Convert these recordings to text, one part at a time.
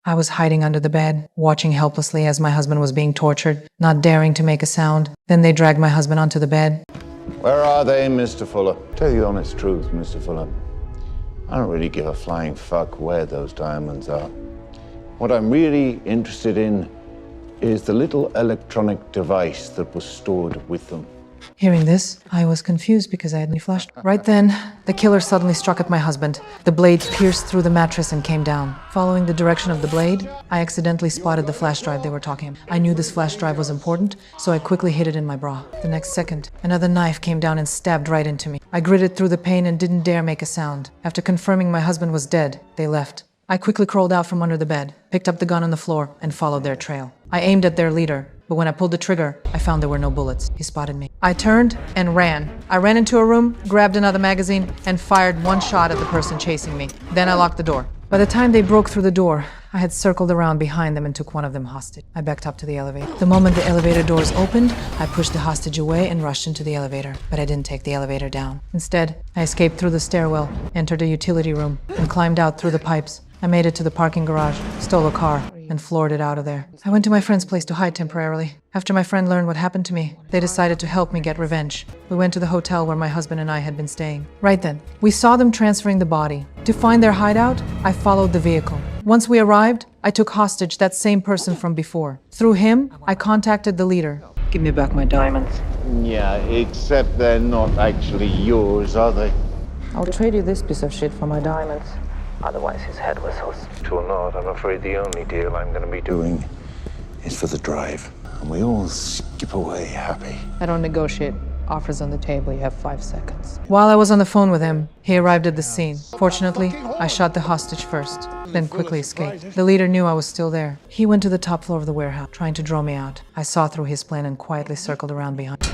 I was hiding under the bed, watching helplessly as my husband was being tortured, not daring to make a sound. Then they dragged my husband onto the bed. Where are they, Mr. Fuller? Tell you the honest truth, Mr. Fuller. I don't really give a flying fuck where those diamonds are. What I'm really interested in is the little electronic device that was stored with them. Hearing this, I was confused because I hadn't flushed. Right then, the killer suddenly struck at my husband. The blade pierced through the mattress and came down. Following the direction of the blade, I accidentally spotted the flash drive they were talking about. I knew this flash drive was important, so I quickly hid it in my bra. The next second, another knife came down and stabbed right into me. I gritted through the pain and didn't dare make a sound. After confirming my husband was dead, they left. I quickly crawled out from under the bed, picked up the gun on the floor, and followed their trail. I aimed at their leader, but when I pulled the trigger, I found there were no bullets. He spotted me. I turned and ran. I ran into a room, grabbed another magazine, and fired one shot at the person chasing me. Then I locked the door. By the time they broke through the door, I had circled around behind them and took one of them hostage. I backed up to the elevator. The moment the elevator doors opened, I pushed the hostage away and rushed into the elevator. But I didn't take the elevator down. Instead, I escaped through the stairwell, entered a utility room, and climbed out through the pipes. I made it to the parking garage, stole a car, and floored it out of there. I went to my friend's place to hide temporarily. After my friend learned what happened to me, they decided to help me get revenge. We went to the hotel where my husband and I had been staying. Right then, we saw them transferring the body. To find their hideout, I followed the vehicle. Once we arrived, I took hostage that same person from before. Through him, I contacted the leader. Give me back my diamonds. Yeah, except they're not actually yours, are they? I'll trade you this piece of shit for my diamonds. Otherwise, his head whistles. It will not. I'm afraid the only deal I'm going to be doing is for the drive. And we all skip away happy. I don't negotiate. Offers on the table, you have 5 seconds. While I was on the phone with him, he arrived at the scene. Fortunately, I shot the hostage first, then quickly escaped. The leader knew I was still there. He went to the top floor of the warehouse, trying to draw me out. I saw through his plan and quietly circled around behind.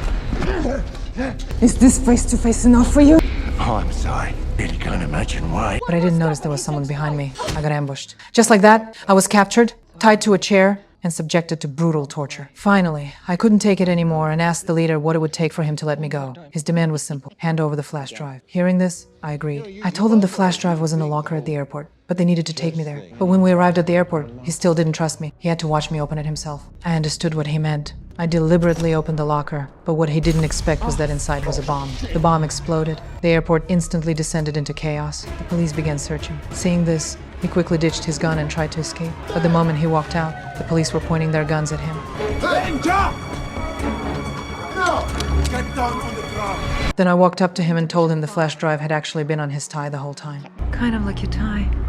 Is this face-to-face enough for you? Oh, I'm sorry. Really can't imagine why. But I didn't notice there was someone behind me. I got ambushed. Just like that, I was captured, tied to a chair, and subjected to brutal torture. Finally, I couldn't take it anymore and asked the leader what it would take for him to let me go. His demand was simple: hand over the flash drive. Hearing this, I agreed. I told them the flash drive was in a locker at the airport, but they needed to take me there. But when we arrived at the airport, he still didn't trust me. He had to watch me open it himself. I understood what he meant. I deliberately opened the locker, but what he didn't expect was that inside was a bomb. The bomb exploded. The airport instantly descended into chaos. The police began searching. Seeing this, he quickly ditched his gun and tried to escape. But the moment he walked out, the police were pointing their guns at him. Get down on the ground! Then I walked up to him and told him the flash drive had actually been on his tie the whole time. Kind of like your tie.